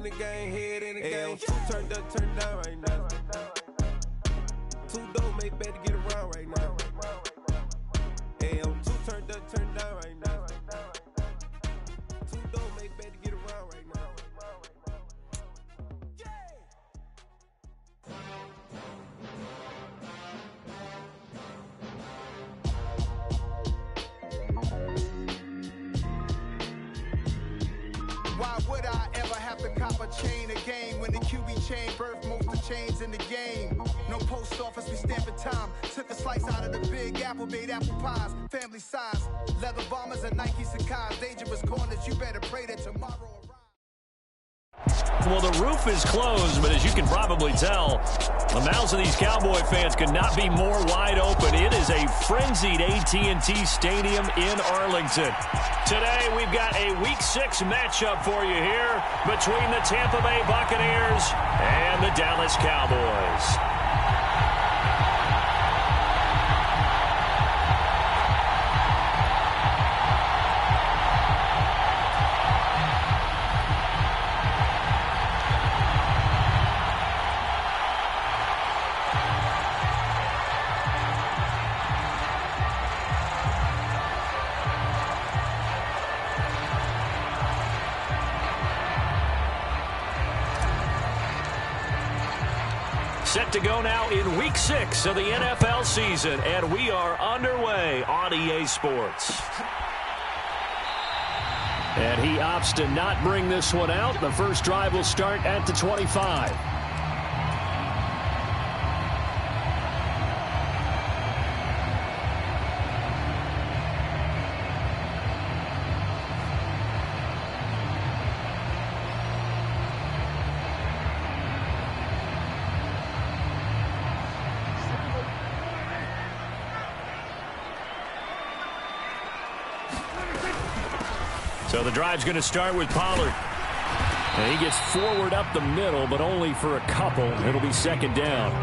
in the game, head in the game. Two turned up, turned down right now. Two dope, make better get around right now. Hey, I'm two turned up, turned down right now. Two dope, make better get around right now. Why would I ever have to cop a chain a game when the QB chain birthed most of the chains in the game? No post office, we stamping time. Took a slice out of the big apple, made apple pies, family size. Leather bombers and Nike Sacai's. Dangerous corners, you better pray that tomorrow arrives. Well, the roof is closed, but as you can probably tell, the mouths of these Cowboy fans could not be more wide open. It is a frenzied AT&T Stadium in Arlington. Today, we've got a Week 6 matchup for you here between the Tampa Bay Buccaneers and the Dallas Cowboys. Set to go now in Week 6 of the NFL season, and we are underway on EA Sports. And he opts to not bring this one out. The first drive will start at the 25. So the drive's going to start with Pollard. And he gets forward up the middle, but only for a couple. It'll be second down.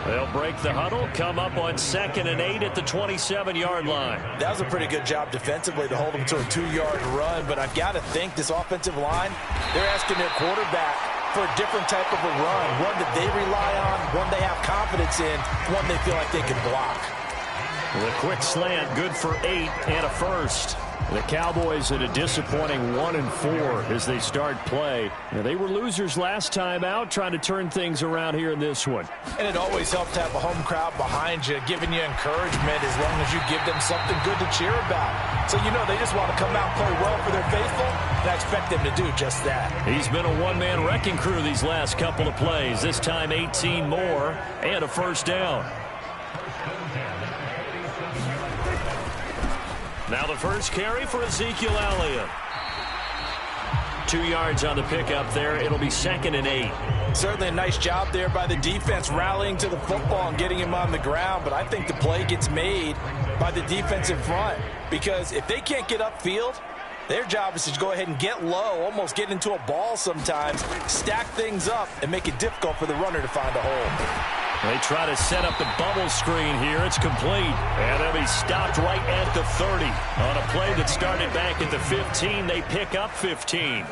They'll break the huddle, come up on 2nd and 8 at the 27-yard line. That was a pretty good job defensively to hold them to a 2-yard run, but I've got to think this offensive line, they're asking their quarterback for a different type of a run, one that they rely on, one they have confidence in, one they feel like they can block. The quick slant, good for 8 and a first. The Cowboys at a disappointing 1-4 as they start play. Now, they were losers last time out, trying to turn things around here in this one. And it always helps to have a home crowd behind you, giving you encouragement as long as you give them something good to cheer about. So, you know, they just want to come out and play well for their faithful, and I expect them to do just that. He's been a one-man wrecking crew these last couple of plays. This time 18 more and a first down. Now the first carry for Ezekiel Elliott. 2 yards on the pickup there. It'll be 2nd and 8. Certainly a nice job there by the defense rallying to the football and getting him on the ground. But I think the play gets made by the defensive front. Because if they can't get upfield, their job is to go ahead and get low, almost get into a ball sometimes, stack things up, and make it difficult for the runner to find a hole. They try to set up the bubble screen here. It's complete. And they'll be stopped right at the 30. On a play that started back at the 15, they pick up 15.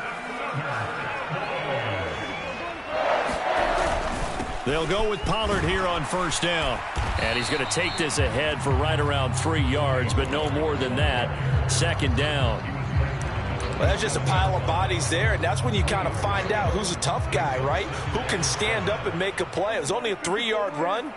They'll go with Pollard here on first down. And he's going to take this ahead for right around 3 yards, but no more than that. Second down. Well, that's just a pile of bodies there, and that's when you kind of find out who's a tough guy, right? Who can stand up and make a play. It was only a 3-yard run,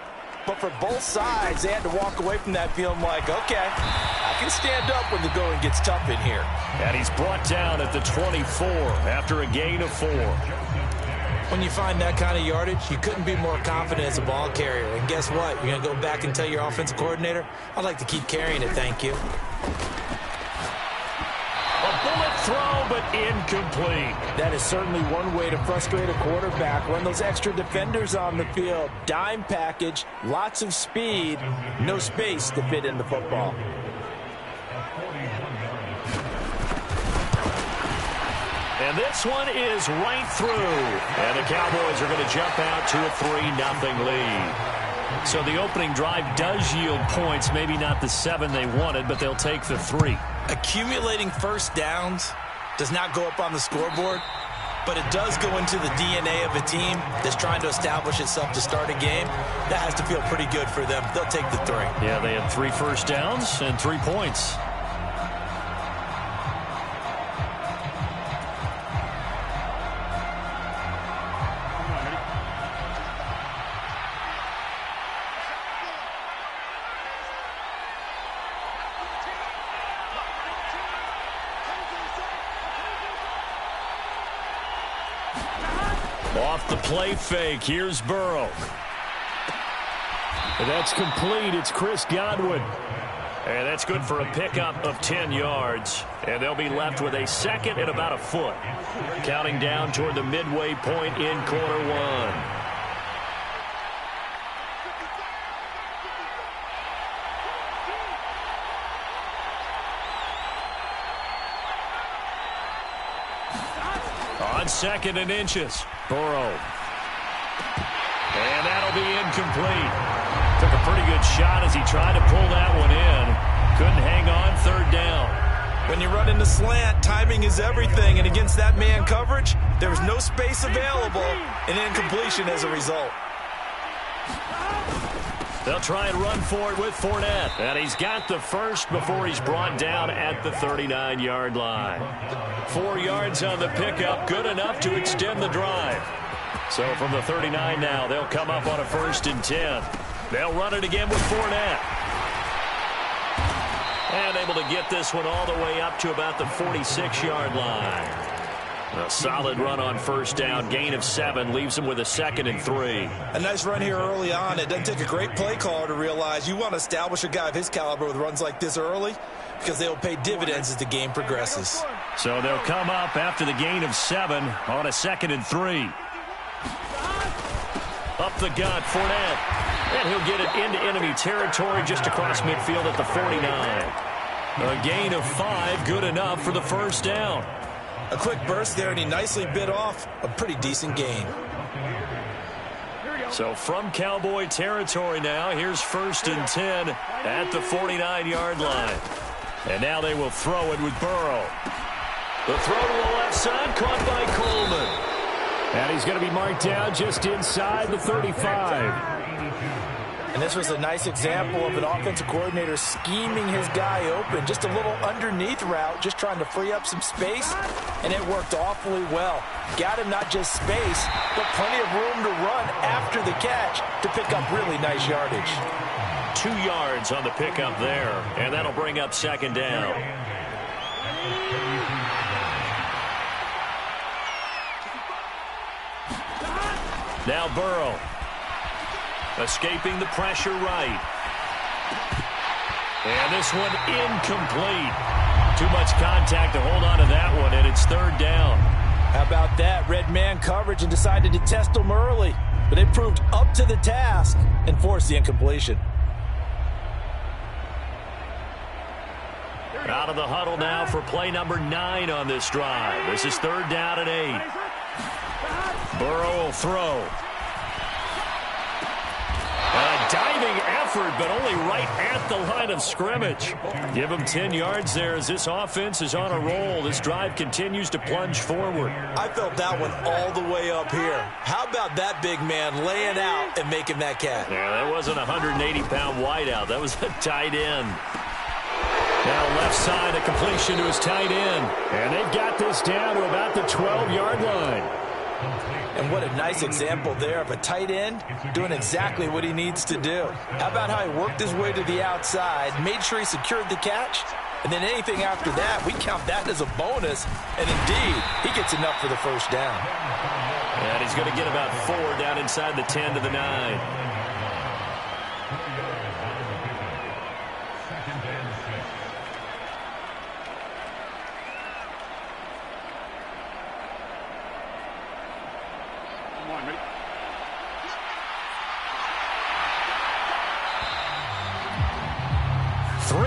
but for both sides, they had to walk away from that feeling like, okay, I can stand up when the going gets tough in here. And he's brought down at the 24 after a gain of 4. When you find that kind of yardage, you couldn't be more confident as a ball carrier. And guess what? You're going to go back and tell your offensive coordinator, I'd like to keep carrying it, thank you. Bullet throw, but incomplete. That is certainly one way to frustrate a quarterback. Run those extra defenders on the field. Dime package, lots of speed, no space to fit in the football. And this one is right through. And the Cowboys are going to jump out to a 3-0 lead. So the opening drive does yield points, maybe not the 7 they wanted, but they'll take the 3. Accumulating first downs does not go up on the scoreboard, but it does go into the DNA of a team that's trying to establish itself to start a game. That has to feel pretty good for them. They'll take the 3. Yeah, they had 3 first downs and 3 points. Off the play fake, here's Burrow. And that's complete. It's Chris Godwin. And that's good for a pickup of 10 yards. And they'll be left with a second and about a foot. Counting down toward the midway point in quarter 1. On 2nd and inches, Burrow. And that'll be incomplete. Took a pretty good shot as he tried to pull that one in. Couldn't hang on, 3rd down. When you run into slant, timing is everything. And against that man coverage, there was no space available, and incompletion as a result. They'll try and run for it with Fournette. And he's got the first before he's brought down at the 39-yard line. 4 yards on the pickup, good enough to extend the drive. So from the 39 now, they'll come up on a 1st and 10. They'll run it again with Fournette. And able to get this one all the way up to about the 46-yard line. A solid run on 1st down, gain of 7, leaves them with a 2nd and 3. A nice run here early on. It doesn't take a great play caller to realize you want to establish a guy of his caliber with runs like this early because they will pay dividends as the game progresses. So they'll come up after the gain of 7 on a 2nd and 3. Up the gut, Fournette. And he'll get it into enemy territory just across midfield at the 49. A gain of 5, good enough for the 1st down. A quick burst there, and he nicely bit off a pretty decent gain. So from Cowboy territory now, here's 1st and 10 at the 49-yard line. And now they will throw it with Burrow. The throw to the left side, caught by Coleman. And he's going to be marked down just inside the 35. And this was a nice example of an offensive coordinator scheming his guy open. Just a little underneath route, just trying to free up some space, and it worked awfully well. Got him not just space, but plenty of room to run after the catch to pick up really nice yardage. 2 yards on the pickup there, and that'll bring up 2nd down. Now Burrow. Escaping the pressure right. And this one incomplete. Too much contact to hold on to that one, and it's 3rd down. How about that? Red man coverage and decided to test them early. But they proved up to the task and forced the incompletion. Out of the huddle now for play number 9 on this drive. This is 3rd down and 8. Burrow will throw. A diving effort, but only right at the line of scrimmage. Give him 10 yards there as this offense is on a roll. This drive continues to plunge forward. I felt that one all the way up here. How about that big man laying out and making that catch? Yeah, that wasn't a 180-pound wideout. That was a tight end. Now left side, a completion to his tight end. And they've got this down to about the 12-yard line. And what a nice example there of a tight end doing exactly what he needs to do. How about how he worked his way to the outside, made sure he secured the catch, and then anything after that, we count that as a bonus. And indeed, he gets enough for the 1st down. And he's going to get about 4 down inside the 10 to the 9.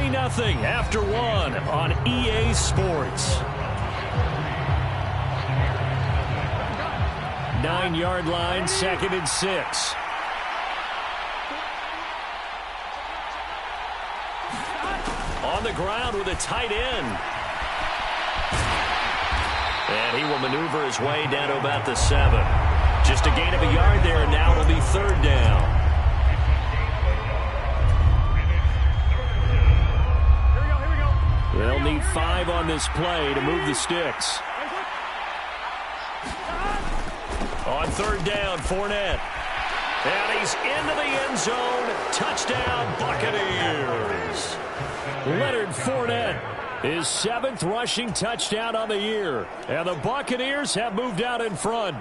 Nothing after 1 on EA Sports. 9-yard line, 2nd and 6. On the ground with a tight end. And he will maneuver his way down to about the 7. Just a gain of a yard there, and now it'll be 3rd down. They'll need 5 on this play to move the sticks. On 3rd down, Fournette. And he's into the end zone. Touchdown, Buccaneers. Leonard Fournette, his 7th rushing touchdown on the year. And the Buccaneers have moved out in front.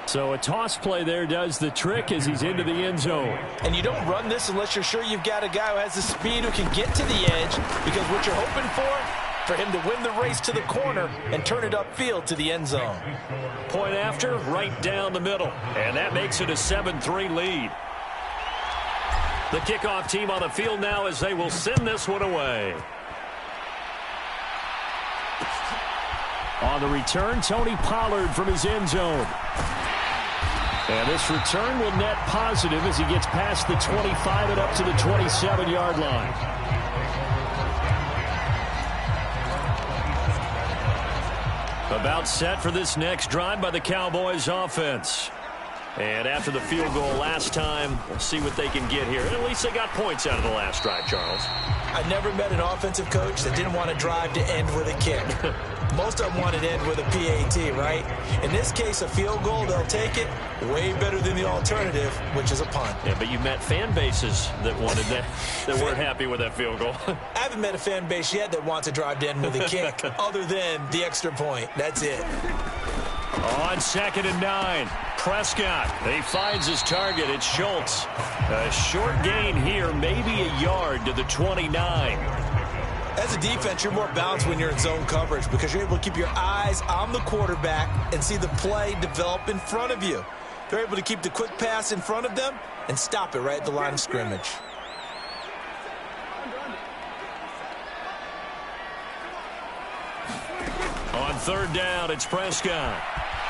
So a toss play there does the trick as he's into the end zone. And you don't run this unless you're sure you've got a guy who has the speed who can get to the edge, because what you're hoping for him to win the race to the corner and turn it upfield to the end zone. Point after, right down the middle. And that makes it a 7-3 lead. The kickoff team on the field now as they will send this one away. On the return, Tony Pollard from his end zone. And this return will net positive as he gets past the 25 and up to the 27-yard line. About set for this next drive by the Cowboys offense. And after the field goal last time, we'll see what they can get here. And at least they got points out of the last drive, Charles. I never met an offensive coach that didn't want to drive to end with a kick. Most of them want to end with a PAT, right? In this case, a field goal, they'll take it. Way better than the alternative, which is a punt. Yeah, but you met fan bases that wanted that, that weren't happy with that field goal. I haven't met a fan base yet that wants to drive to end with a kick, other than the extra point. That's it. On 2nd and 9, Prescott. He finds his target. It's Schultz. A short gain here, maybe a yard to the 29. As a defense, you're more balanced when you're in zone coverage because you're able to keep your eyes on the quarterback and see the play develop in front of you. They're able to keep the quick pass in front of them and stop it right at the line of scrimmage. On 3rd down, it's Prescott.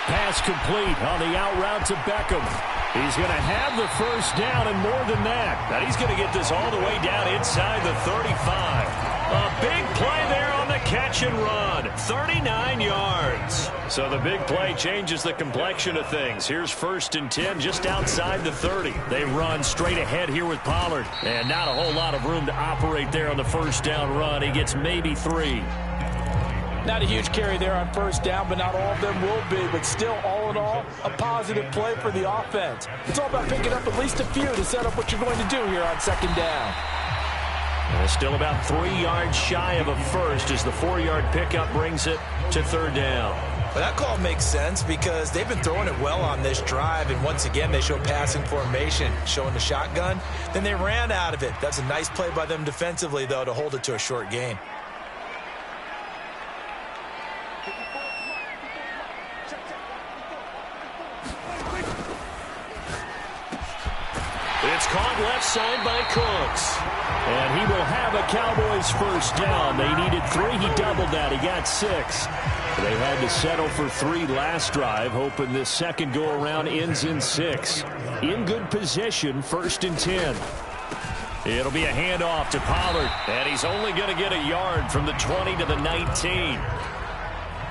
Pass complete on the out route to Beckham. He's going to have the 1st down and more than that. Now he's going to get this all the way down inside the 35. A big play there on the catch and run. 39 yards. So the big play changes the complexion of things. Here's 1st and 10 just outside the 30. They run straight ahead here with Pollard. And not a whole lot of room to operate there on the 1st down run. He gets maybe 3. Not a huge carry there on 1st down, but not all of them will be. But still, all in all, a positive play for the offense. It's all about picking up at least a few to set up what you're going to do here on 2nd down. And still about 3 yards shy of a first as the 4-yard pickup brings it to 3rd down. Well, that call makes sense because they've been throwing it well on this drive, and once again they show passing formation, showing the shotgun. Then they ran out of it. That's a nice play by them defensively, though, to hold it to a short gain. It's caught left side by Cooks. And he will have a Cowboys 1st down. They needed 3. He doubled that. He got 6. They had to settle for 3 last drive, hoping this second go-around ends in 6. In good position, 1st and 10. It'll be a handoff to Pollard. And he's only going to get a yard from the 20 to the 19.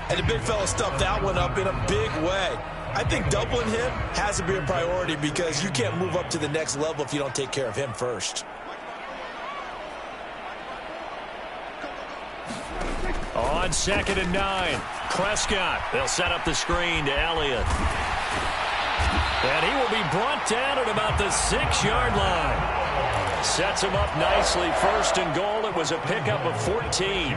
And the big fella stuffed that one up in a big way. I think doubling him has to be a priority because you can't move up to the next level if you don't take care of him first. On 2nd and 9, Prescott. They'll set up the screen to Elliott. And he will be brought down at about the 6-yard line. Sets him up nicely. 1st and goal. It was a pickup of 14.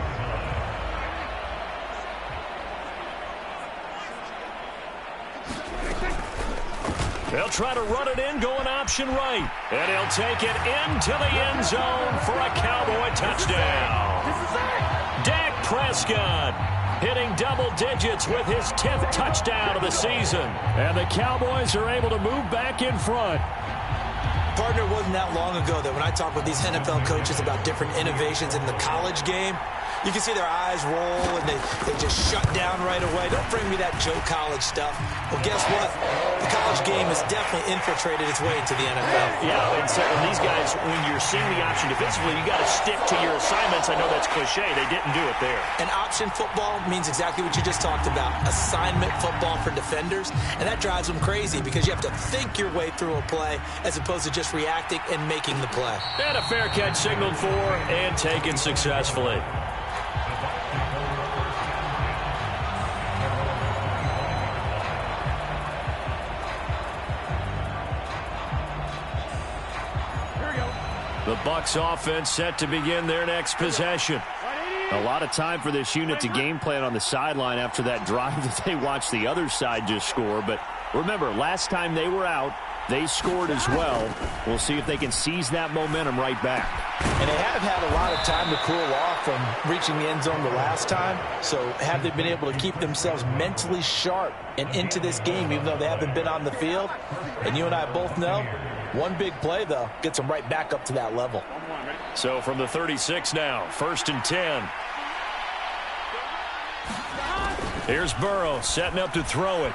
They'll try to run it in, going option right. And he'll take it into the end zone for a Cowboy touchdown. Dak Prescott hitting double digits with his 10th touchdown of the season. And the Cowboys are able to move back in front. Partner, it wasn't that long ago that when I talk with these NFL coaches about different innovations in the college game, You can see their eyes roll, and they just shut down right away. Don't bring me that Joe College stuff. Well, guess what? The college game has definitely infiltrated its way into the NFL. Yeah, and so these guys, when you're seeing the option defensively, you got to stick to your assignments. I know that's cliche. They didn't do it there. And option football means exactly what you just talked about, assignment football for defenders, and that drives them crazy because you have to think your way through a play as opposed to just reacting and making the play. And a fair catch signaled for and taken successfully. The Bucs offense set to begin their next possession. A lot of time for this unit to game plan on the sideline after that drive that they watched the other side just score. But remember, last time they were out, they scored as well. We'll see if they can seize that momentum right back. And they have had a lot of time to cool off from reaching the end zone the last time. So have they been able to keep themselves mentally sharp and into this game, even though they haven't been on the field? And you and I both know, one big play, though, gets them right back up to that level. So from the 36 now, 1st and 10. Here's Burrow setting up to throw it.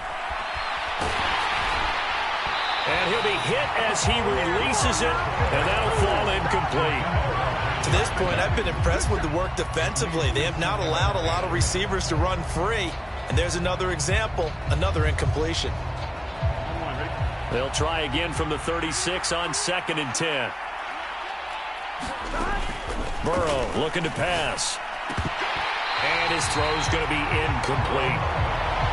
And he'll be hit as he releases it, and that'll fall incomplete. To this point, I've been impressed with the work defensively. They have not allowed a lot of receivers to run free. And there's another example, another incompletion. They'll try again from the 36 on 2nd and 10. Burrow looking to pass. And his throw's going to be incomplete.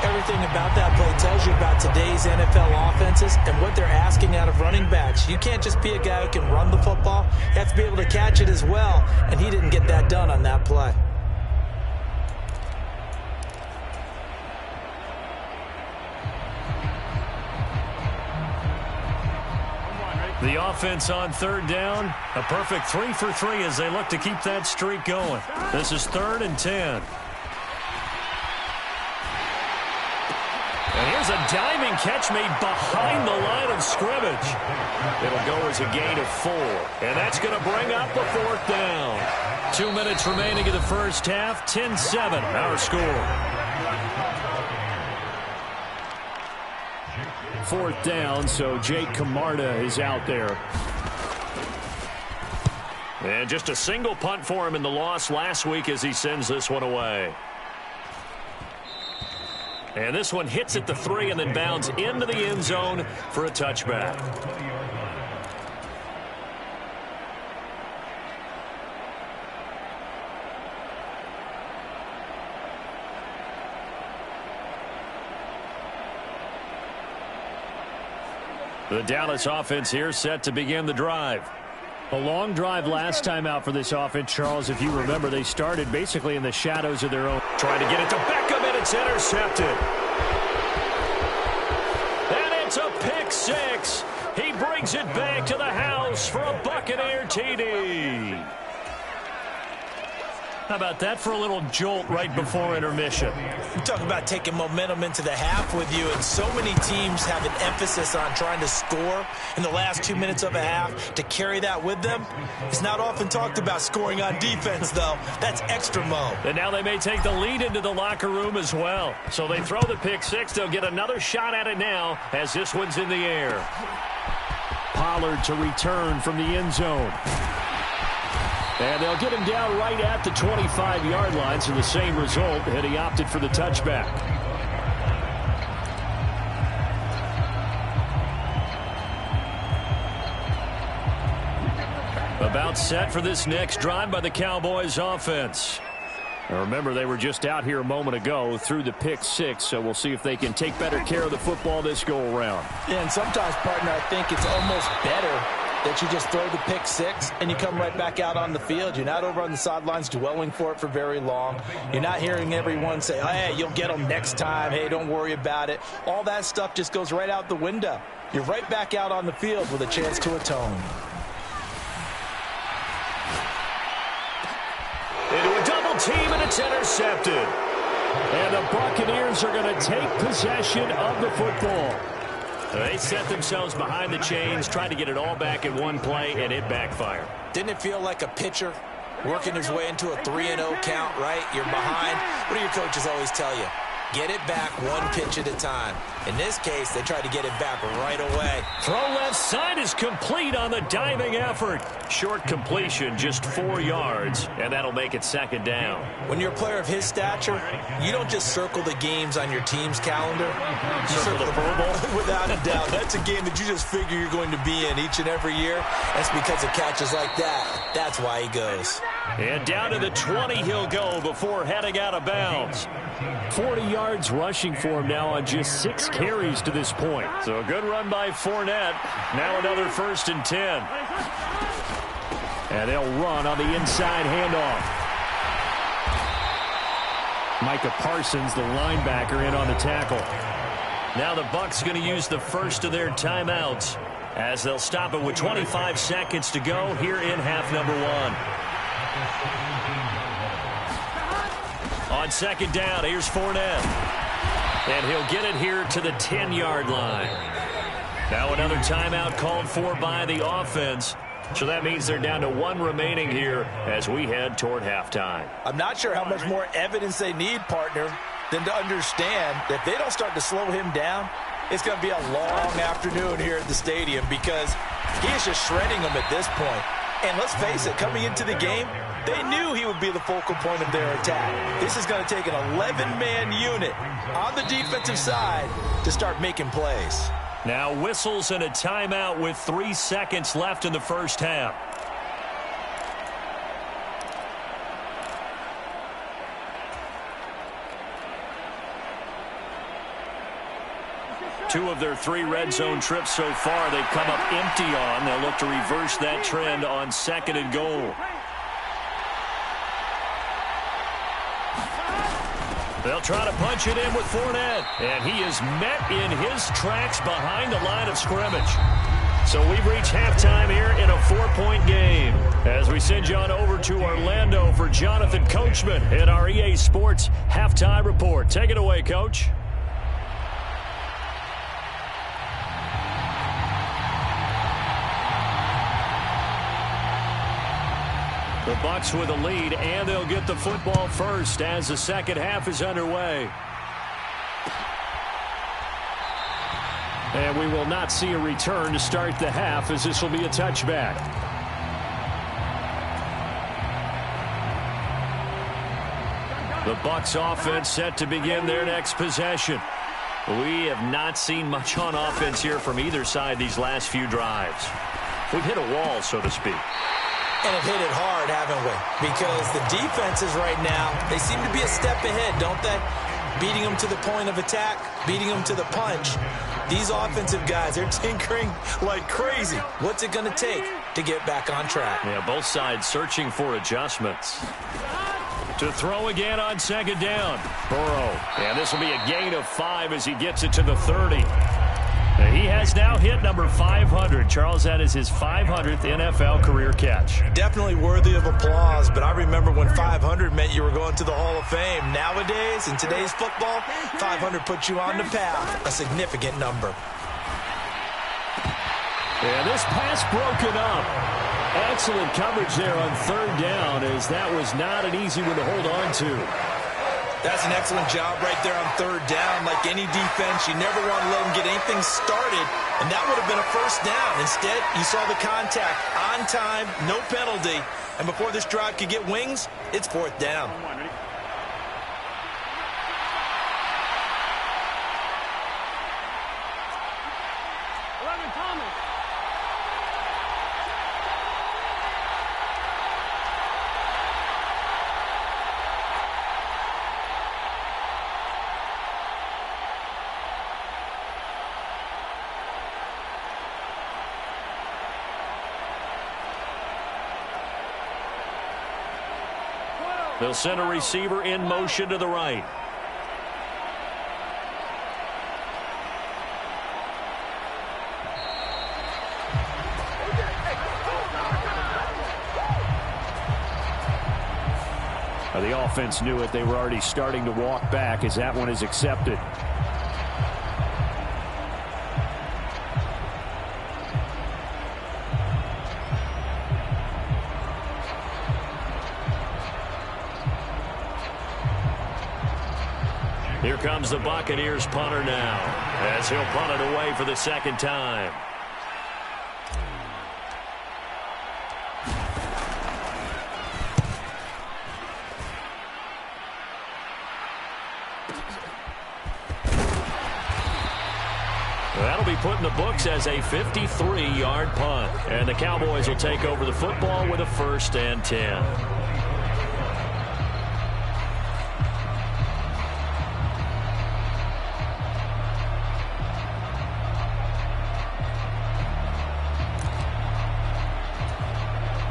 Everything about that play tells you about today's NFL offenses and what they're asking out of running backs. You can't just be a guy who can run the football. You have to be able to catch it as well, and he didn't get that done on that play. The offense on 3rd down, a perfect 3 for 3 as they look to keep that streak going. This is 3rd and 10. And here's a diving catch made behind the line of scrimmage. It'll go as a gain of 4. And that's going to bring up the 4th down. 2 minutes remaining in the first half. 10-7, our score. 4th down, so Jake Camarda is out there. And just a single punt for him in the loss last week as he sends this one away. And this one hits at the 3 and then bounds into the end zone for a touchback. The Dallas offense here set to begin the drive. A long drive last time out for this offense, Charles. If you remember, they started basically in the shadows of their own. Trying to get it to Beckham, and it's intercepted. And it's a pick 6. He brings it back to the house for a Buccaneer TD. How about that for a little jolt right before intermission? You talk about taking momentum into the half with you, and so many teams have an emphasis on trying to score in the last 2 minutes of a half to carry that with them. It's not often talked about scoring on defense, though. That's extra mo. And now they may take the lead into the locker room as well. So they throw the pick 6. They'll get another shot at it now as this one's in the air. Pollard to return from the end zone. And they'll get him down right at the 25-yard line, so the same result, and he opted for the touchback. About set for this next drive by the Cowboys offense. Now remember, they were just out here a moment ago through the pick 6, so we'll see if they can take better care of the football this go-around. Yeah, and sometimes, partner, I think it's almost better that you just throw the pick 6 and you come right back out on the field. You're not over on the sidelines dwelling for it for very long. You're not hearing everyone say, hey, you'll get them next time. Hey, don't worry about it. All that stuff just goes right out the window. You're right back out on the field with a chance to atone. Into a double team, and it's intercepted. And the Buccaneers are going to take possession of the football. They set themselves behind the chains, trying to get it all back in one play, and it backfired. Didn't it feel like a pitcher working his way into a 3-0 count, right? You're behind. What do your coaches always tell you? Get it back one pitch at a time. In this case, they tried to get it back right away. Throw left side is complete on the diving effort. Short completion, just 4 yards, and that'll make it second down. When you're a player of his stature, you don't just circle the games on your team's calendar. You circle the Pro Bowl. Without a doubt. That's a game that you just figure you're going to be in each and every year. That's because of catches like that. That's why he goes. And down to the 20 he'll go before heading out of bounds. 40 yards rushing for him now on just 6 carries to this point. So a good run by Fournette. Now another 1st and 10. And they'll run on the inside handoff. Micah Parsons, the linebacker, in on the tackle. Now the Bucs going to use the first of their timeouts as they'll stop it with 25 seconds to go here in half number 1. On second down, here's Fournette. And he'll get it here to the 10-yard line. Now another timeout called for by the offense. So that means they're down to 1 remaining here as we head toward halftime. I'm not sure how much more evidence they need, partner, than to understand that if they don't start to slow him down, it's going to be a long afternoon here at the stadium because he is just shredding them at this point. And let's face it, coming into the game, they knew he would be the focal point of their attack. This is going to take an 11-man unit on the defensive side to start making plays. Now whistles and a timeout with 3 seconds left in the first half. Two of their 3 red zone trips so far they've come up empty on. They'll look to reverse that trend on 2nd and goal. They'll try to punch it in with Fournette. And he is met in his tracks behind the line of scrimmage. So we've reached halftime here in a 4-point game. As we send you on over to Orlando for Jonathan Coachman in our EA Sports Halftime Report. Take it away, Coach. The Bucs with a lead, and they'll get the football first as the second half is underway. And we will not see a return to start the half as this will be a touchback. The Bucs offense set to begin their next possession. We have not seen much on offense here from either side these last few drives. We've hit a wall, so to speak. And have hit it hard, haven't we? Because the defenses right now, they seem to be a step ahead, don't they? Beating them to the point of attack, beating them to the punch. These offensive guys, they're tinkering like crazy. What's it going to take to get back on track? Yeah, both sides searching for adjustments. To throw again on second down. Burrow. And this will be a gain of 5 as he gets it to the 30. He has now hit number 500. Charles, that is his 500th NFL career catch. Definitely worthy of applause, but I remember when 500 meant you were going to the Hall of Fame. Nowadays, in today's football, 500 puts you on the path, a significant number. And this pass broken up. Excellent coverage there on 3rd down, as that was not an easy one to hold on to. That's an excellent job right there on 3rd down. Like any defense, you never want to let them get anything started, and that would have been a 1st down. Instead, you saw the contact on time, no penalty, and before this drive could get wings, it's 4th down. They'll send a receiver in motion to the right. The offense knew it. They were already starting to walk back as that one is accepted. Here comes the Buccaneers punter now, as he'll punt it away for the second time. That'll be put in the books as a 53-yard punt. And the Cowboys will take over the football with a 1st and 10.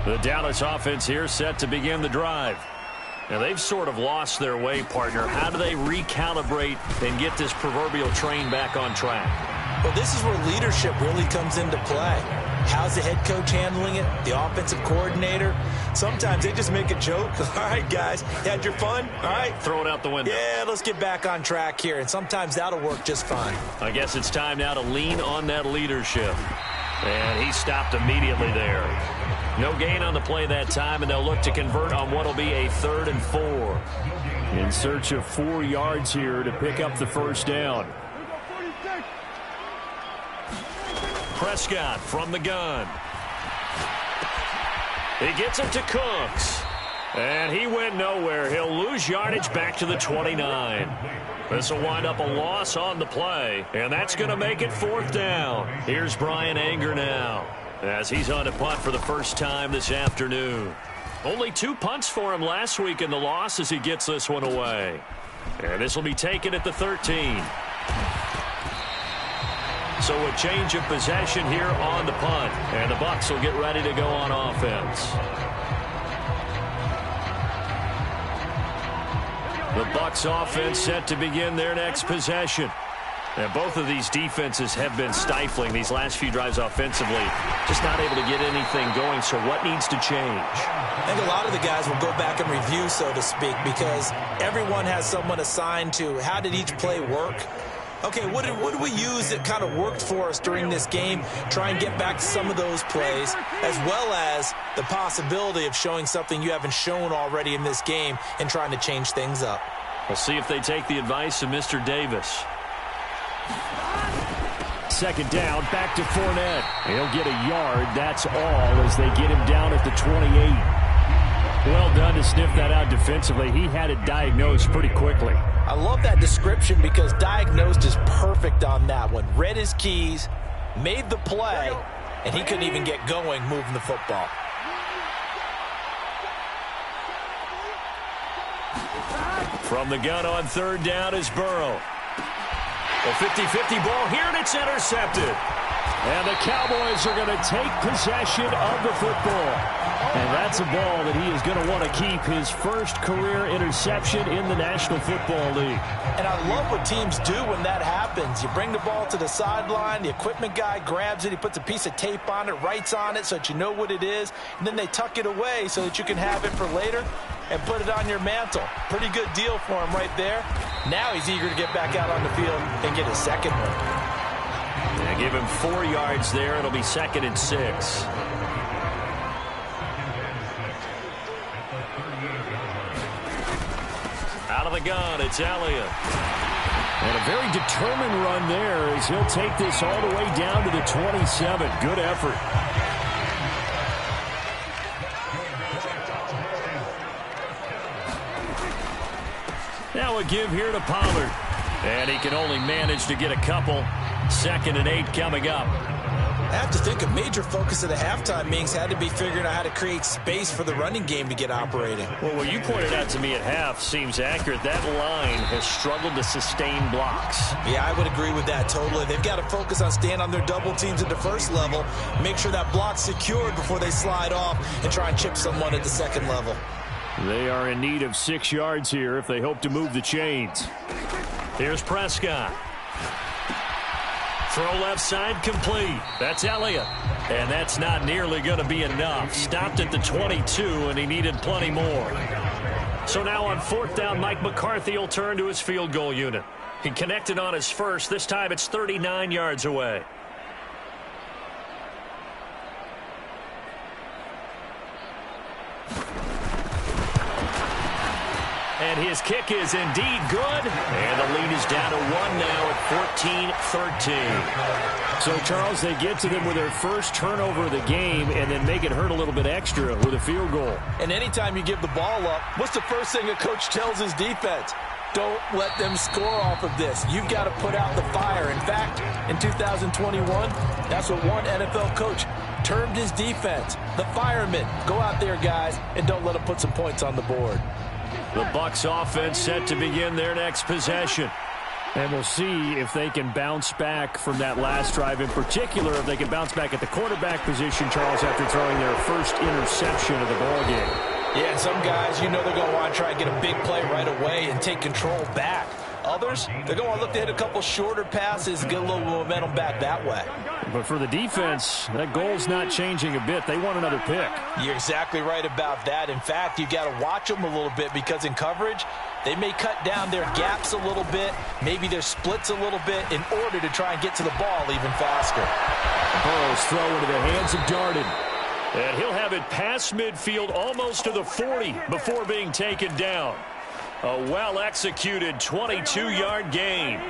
The Dallas offense here set to begin the drive. Now, they've sort of lost their way, partner. How do they recalibrate and get this proverbial train back on track? Well, this is where leadership really comes into play. How's the head coach handling it? The offensive coordinator? Sometimes they just make a joke. All right, guys, you had your fun? All right. Throw it out the window. Yeah, let's get back on track here. And sometimes that'll work just fine. I guess it's time now to lean on that leadership. And he stopped immediately there. No gain on the play that time, and they'll look to convert on what will be a 3rd and 4. In search of 4 yards here to pick up the 1st down. Prescott from the gun. He gets it to Cooks. And he went nowhere. He'll lose yardage back to the 29. This will wind up a loss on the play. And that's going to make it 4th down. Here's Brian Anger now, as he's on a punt for the first time this afternoon. Only 2 punts for him last week in the loss as he gets this one away. And this will be taken at the 13. So a change of possession here on the punt. And the Bucs will get ready to go on offense. The Bucs offense set to begin their next possession. And both of these defenses have been stifling these last few drives offensively. Just not able to get anything going. So what needs to change? I think a lot of the guys will go back and review, so to speak, because everyone has someone assigned to how did each play work. Okay, what did we use that kind of worked for us during this game? Try and get back to some of those plays, as well as the possibility of showing something you haven't shown already in this game and trying to change things up. We'll see if they take the advice of Mr. Davis. 2nd down, back to Fournette. He'll get a yard, that's all, as they get him down at the 28. Well done to sniff that out defensively. He had it diagnosed pretty quickly. I love that description because diagnosed is perfect on that one. Read his keys, made the play, and he couldn't even get going moving the football. From the gun on 3rd down is Burrow. A 50-50 ball here, and it's intercepted. And the Cowboys are going to take possession of the football. And that's a ball that he is going to want to keep, his first career interception in the National Football League. And I love what teams do when that happens. You bring the ball to the sideline, the equipment guy grabs it, he puts a piece of tape on it, writes on it so that you know what it is, and then they tuck it away so that you can have it for later and put it on your mantle. Pretty good deal for him right there. Now he's eager to get back out on the field and get his second one. Yeah, give him 4 yards there. It'll be 2nd and 6. Out of the gun, it's Elliott. And a very determined run there as he'll take this all the way down to the 27. Good effort. Now a give here to Pollard. And he can only manage to get a couple. 2nd and 8 coming up. I have to think a major focus of the halftime meetings had to be figuring out how to create space for the running game to get operating. Well, what you pointed out to me at half seems accurate. That line has struggled to sustain blocks. Yeah, I would agree with that totally. They've got to focus on staying on their double teams at the first level, make sure that block's secured before they slide off and try and chip someone at the second level. They are in need of 6 yards here if they hope to move the chains. Here's Prescott. Throw left side complete. That's Elliott. And that's not nearly going to be enough. Stopped at the 22, and he needed plenty more. So now on 4th down, Mike McCarthy will turn to his field goal unit. He connected on his first. This time it's 39 yards away. And his kick is indeed good. And the 15-13. So, Charles, they get to them with their first turnover of the game and then make it hurt a little bit extra with a field goal. And anytime you give the ball up, what's the first thing a coach tells his defense? Don't let them score off of this. You've got to put out the fire. In fact, in 2021, that's what one NFL coach termed his defense. The firemen. Go out there, guys, and don't let them put some points on the board. The Bucs offense set to begin their next possession. And we'll see if they can bounce back from that last drive. In particular, if they can bounce back at the quarterback position, Charles, after throwing their first interception of the ballgame. Yeah, and some guys, you know they're going to want to try and get a big play right away and take control back. Others, they're going to want to look to hit a couple shorter passes, get a little momentum back that way. But for the defense, that goal's not changing a bit. They want another pick. You're exactly right about that. In fact, you've got to watch them a little bit because in coverage, they may cut down their gaps a little bit, maybe their splits a little bit in order to try and get to the ball even faster. Burrow's throw into the hands of Darden. And he'll have it past midfield almost to the 40 before being taken down. A well-executed 22-yard gain.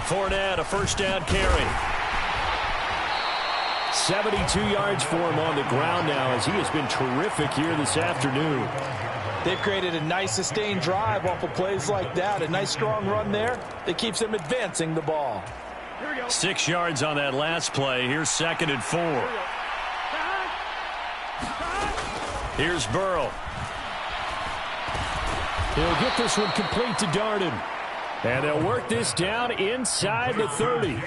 Fournette, a first down carry. 72 yards for him on the ground now as he has been terrific here this afternoon. They've created a nice sustained drive off of plays like that. A nice strong run there that keeps them advancing the ball. 6 yards on that last play. Here's 2nd and 4. Here's Burrow. He'll get this one complete to Darden. And they'll work this down inside the 30.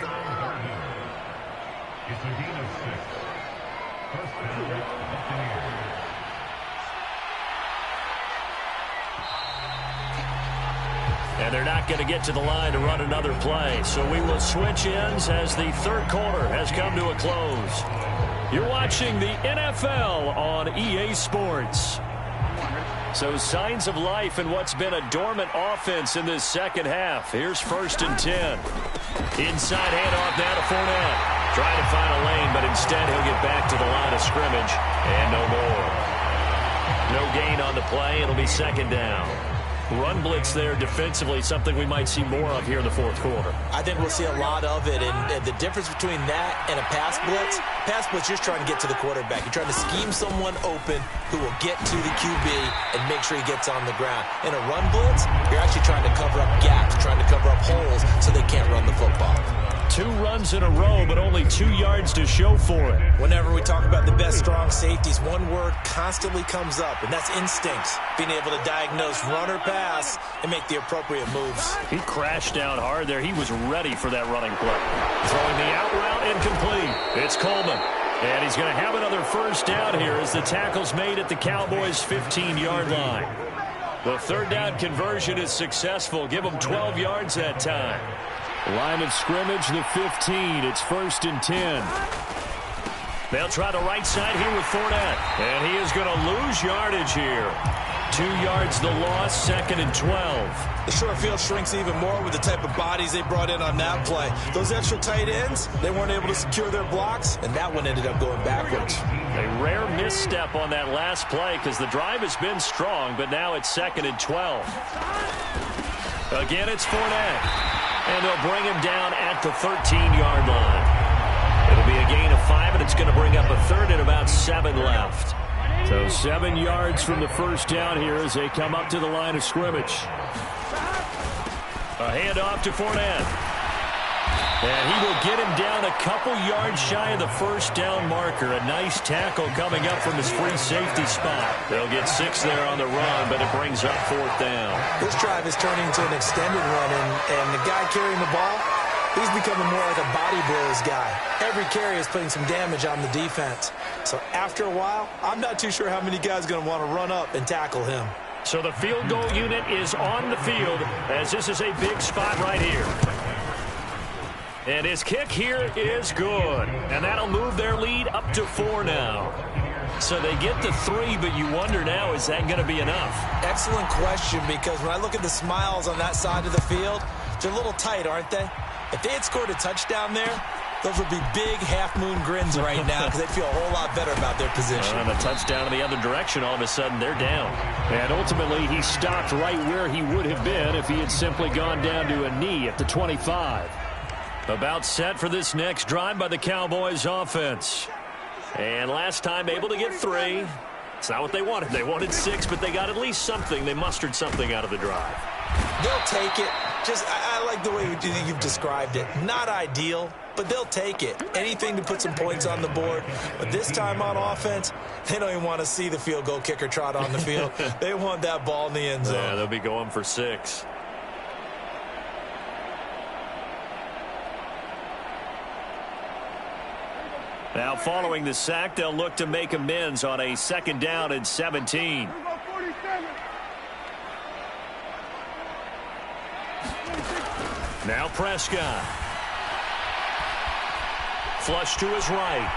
And they're not going to get to the line to run another play. So we will switch ends as the third quarter has come to a close. You're watching the NFL on EA Sports. So signs of life in what's been a dormant offense in this second half. Here's 1st and 10. Inside handoff now to Fournette. Trying to find a lane, but instead he'll get back to the line of scrimmage. And no more. No gain on the play. It'll be 2nd down. Run blitz there defensively, something we might see more of here in the fourth quarter. I think we'll see a lot of it, and the difference between that and a pass blitz, you're just trying to get to the quarterback. You're trying to scheme someone open who will get to the QB and make sure he gets on the ground. In a run blitz, you're actually trying to cover up gaps, trying to cover up holes so they can't run the football. 2 runs in a row, but only 2 yards to show for it. Whenever we talk about the best strong safeties, one word constantly comes up, and that's instincts. Being able to diagnose run or pass and make the appropriate moves. He crashed down hard there. He was ready for that running play. Throwing the out route incomplete. It's Coleman. And he's going to have another first down here as the tackle's made at the Cowboys' 15-yard line. The 3rd down conversion is successful. Give them 12 yards that time. Line of scrimmage, the 15. It's 1st and 10. They'll try the right side here with Fournette. And he is going to lose yardage here. 2 yards the loss, 2nd and 12. The short field shrinks even more with the type of bodies they brought in on that play. Those extra tight ends, they weren't able to secure their blocks, and that one ended up going backwards. A rare misstep on that last play because the drive has been strong, but now it's 2nd and 12. Again, it's Fournette. And they'll bring him down at the 13-yard line. It'll be a gain of 5, and it's going to bring up a 3rd and about 7 left. So 7 yards from the first down here as they come up to the line of scrimmage. A handoff to Fournette. And he will get him down a couple yards shy of the first down marker. A nice tackle coming up from his free safety spot. They'll get 6 there on the run, but it brings up 4th down. This drive is turning into an extended run, and the guy carrying the ball, he's becoming more like a body blows guy. Every carry is putting some damage on the defense. So after a while, I'm not too sure how many guys are going to want to run up and tackle him. So the field goal unit is on the field as this is a big spot right here. And his kick here is good. And that'll move their lead up to 4 now. So they get to 3, but you wonder now, is that going to be enough? Excellent question, because when I look at the smiles on that side of the field, they're a little tight, aren't they? If they had scored a touchdown there, Those would be big half-moon grins right now because they'd feel a whole lot better about their position. And a touchdown in the other direction, all of a sudden they're down. And ultimately he stopped right where he would have been if he had simply gone down to a knee at the 25. About set for this next drive by the Cowboys offense. And last time able to get 3. It's not what they wanted. They wanted 6, but they got at least something. They mustered something out of the drive. They'll take it. I like the way you've described it. Not ideal, but they'll take it. Anything to put some points on the board. But this time on offense, they don't even want to see the field goal kicker trot on the field. They want that ball in the end zone. Yeah, they'll be going for 6. Now, following the sack, they'll look to make amends on a 2nd down and 17. Now Prescott. Flush to his right.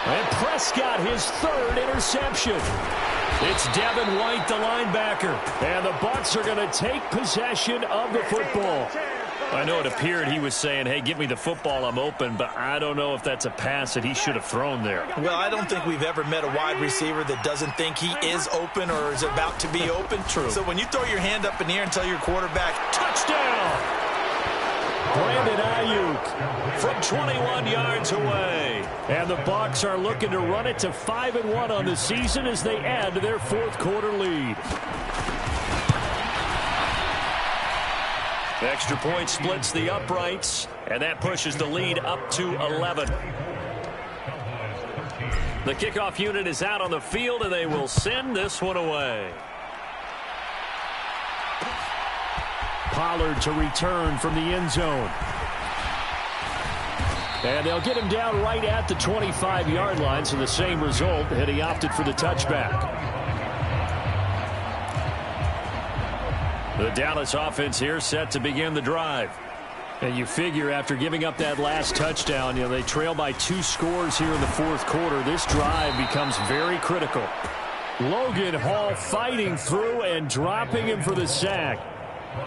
And Prescott, his 3rd interception. It's Devin White, the linebacker. And the Bucs are going to take possession of the football. I know it appeared he was saying, hey, give me the football, I'm open, but I don't know if that's a pass that he should have thrown there. Well, I don't think we've ever met a wide receiver that doesn't think he is open or is about to be open. True. So when you throw your hand up in the air and tell your quarterback, touchdown! Brandon Ayuk from 21 yards away. And the Bucs are looking to run it to 5-1 on the season as they add to their 4th quarter lead. The extra point splits the uprights, and that pushes the lead up to 11. The kickoff unit is out on the field, and they will send this one away. Pollard to return from the end zone. And they'll get him down right at the 25-yard line, so the same result, and he opted for the touchback. The Dallas offense here set to begin the drive. And you figure after giving up that last touchdown, they trail by 2 scores here in the 4th quarter. This drive becomes very critical. Logan Hall fighting through and dropping him for the sack.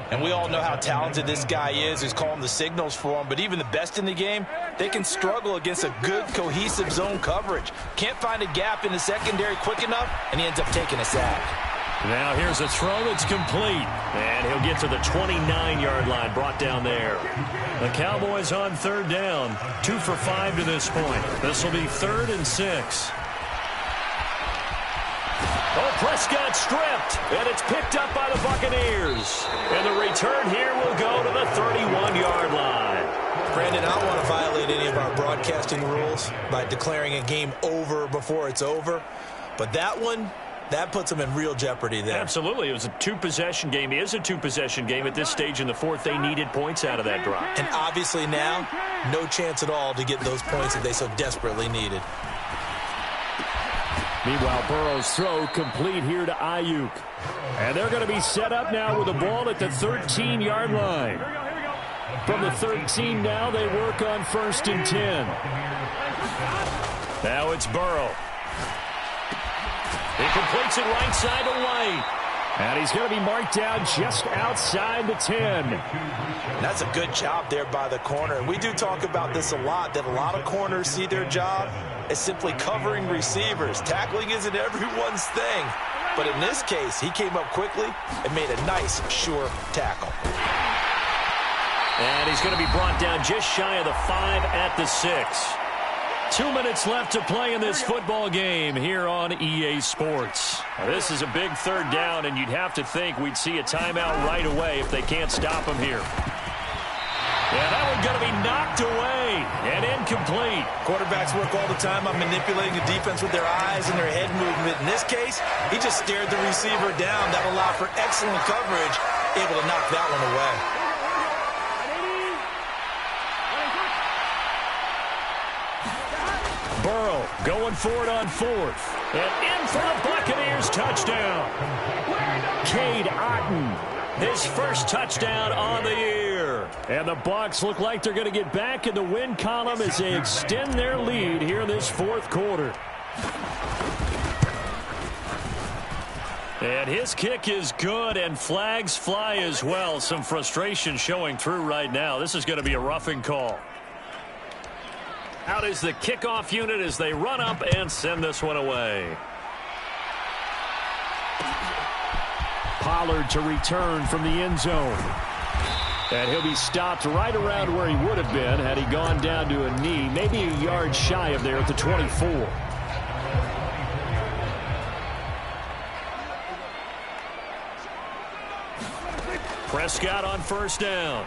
And we all know how talented this guy is who's calling the signals for him. But even the best in the game, they can struggle against a good, cohesive zone coverage. Can't find a gap in the secondary quick enough, and he ends up taking a sack. Now here's a throw that's complete. And he'll get to the 29-yard line, brought down there. The Cowboys on 3rd down. 2 for 5 to this point. This will be 3rd and 6. Oh, Prescott stripped, and it's picked up by the Buccaneers. And the return here will go to the 31-yard line. Brandon, I don't want to violate any of our broadcasting rules by declaring a game over before it's over. But that one, that puts them in real jeopardy there. Absolutely. It was a 2-possession game. It is a 2-possession game. At this stage in the 4th, they needed points out of that drive. And obviously now, no chance at all to get those points that they so desperately needed. Meanwhile, Burrow's throw complete here to Ayuk. And they're going to be set up now with the ball at the 13-yard line. From the 13 now, they work on 1st and 10. Now it's Burrow. He completes it right side to White. And he's going to be marked down just outside the 10. That's a good job there by the corner. And we do talk about this a lot, that a lot of corners see their job as simply covering receivers. Tackling isn't everyone's thing. But in this case, he came up quickly and made a nice, sure tackle. And he's going to be brought down just shy of the 5 at the 6. 2 minutes left to play in this football game here on EA Sports. Now, this is a big 3rd down, and you'd have to think we'd see a timeout right away if they can't stop him here. Yeah, that one's going to be knocked away and incomplete. Quarterbacks work all the time on manipulating the defense with their eyes and their head movement. In this case, he just stared the receiver down. That allowed for excellent coverage, able to knock that one away. Burrow going for it on 4th. And in for the Buccaneers touchdown. Cade Otton, his first touchdown on the year. And the Bucs look like they're going to get back in the win column as they extend their lead here in this 4th quarter. And his kick is good, and flags fly as well. Some frustration showing through right now. This is going to be a roughing call. Out is the kickoff unit as they run up and send this one away. Pollard to return from the end zone. And he'll be stopped right around where he would have been had he gone down to a knee, maybe a yard shy of there at the 24. Prescott on first down.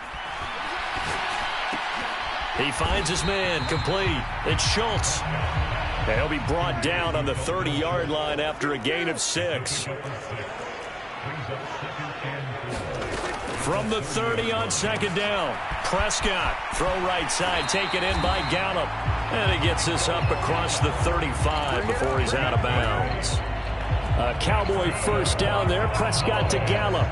He finds his man complete. It's Schultz. And he'll be brought down on the 30-yard line after a gain of 6. From the 30 on second down. Prescott, throw right side, taken in by Gallup. And he gets this up across the 35 before he's out of bounds. A Cowboy first down there. Prescott to Gallup.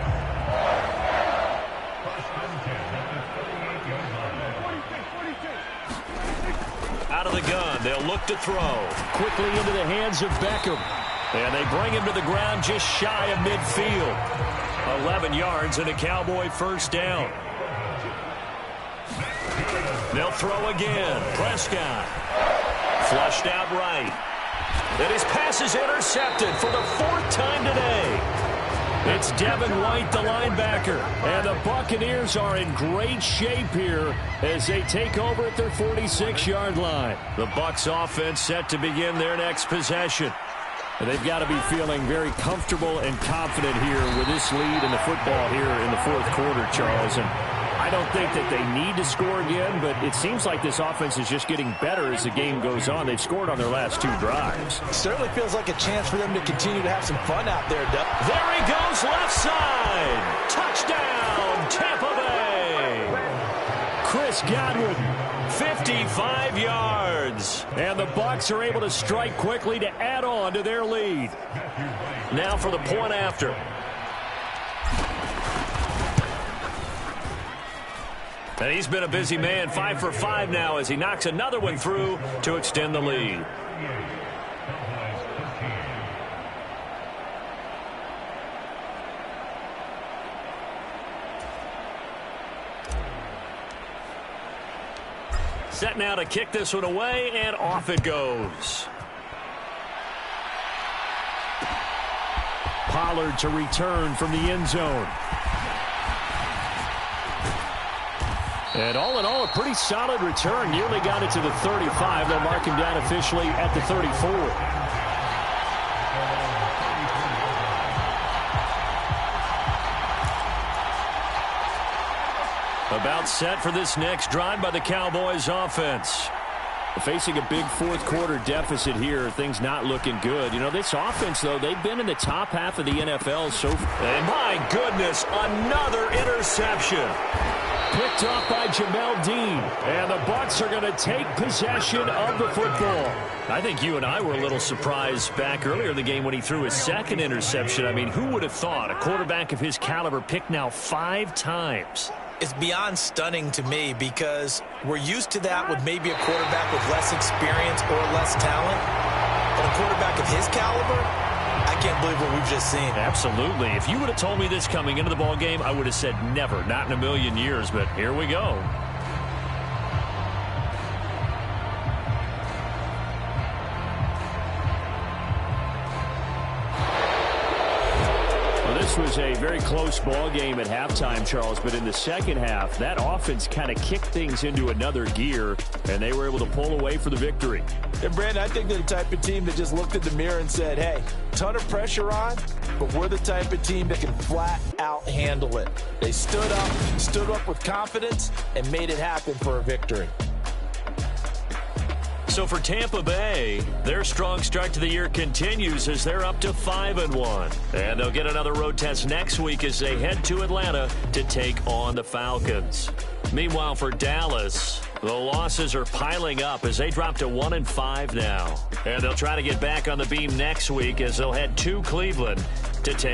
Out of the gun, they'll look to throw. Quickly into the hands of Beckham. And they bring him to the ground just shy of midfield. 11 yards and a Cowboy first down. They'll throw again. Prescott. Flushed out right. And his pass is intercepted for the 4th time today. It's Devin White, the linebacker. And the Buccaneers are in great shape here as they take over at their 46-yard line. The Bucs offense set to begin their next possession. And they've got to be feeling very comfortable and confident here with this lead in the football here in the 4th quarter, Charles. And I don't think that they need to score again, but it seems like this offense is just getting better as the game goes on. They've scored on their last 2 drives. It certainly feels like a chance for them to continue to have some fun out there, Doug. There he goes, left side. Touchdown, Tampa Bay. Chris Godwin, 55 yards. And the Bucs are able to strike quickly to add on to their lead. Now for the point after. And he's been a busy man, 5 for 5 now as he knocks another one through to extend the lead. Set now to kick this one away, and off it goes. Pollard to return from the end zone. And all in all, a pretty solid return. Nearly got it to the 35. They'll mark him down officially at the 34. About set for this next drive by the Cowboys offense. Facing a big 4th quarter deficit here, things not looking good. You know, this offense, though, they've been in the top half of the NFL so far. And my goodness, another interception. Picked off by Jamel Dean. And the Bucs are going to take possession of the football. I think you and I were a little surprised back earlier in the game when he threw his 2nd interception. I mean, who would have thought a quarterback of his caliber picked now 5 times? It's beyond stunning to me because we're used to that with maybe a quarterback with less experience or less talent. But a quarterback of his caliber, I can't believe what we've just seen. Absolutely. If you would have told me this coming into the ball game, I would have said never, not in a million years. But here we go. This was a very close ball game at halftime, Charles, but in the second half, that offense kind of kicked things into another gear, and they were able to pull away for the victory. And, Brandon, I think they're the type of team that just looked in the mirror and said, hey, ton of pressure on, but we're the type of team that can flat out handle it. They stood up with confidence, and made it happen for a victory. So for Tampa Bay, their strong start to the year continues as they're up to 5-1. And they'll get another road test next week as they head to Atlanta to take on the Falcons. Meanwhile, for Dallas, the losses are piling up as they drop to 1-5 now. And they'll try to get back on the beam next week as they'll head to Cleveland to take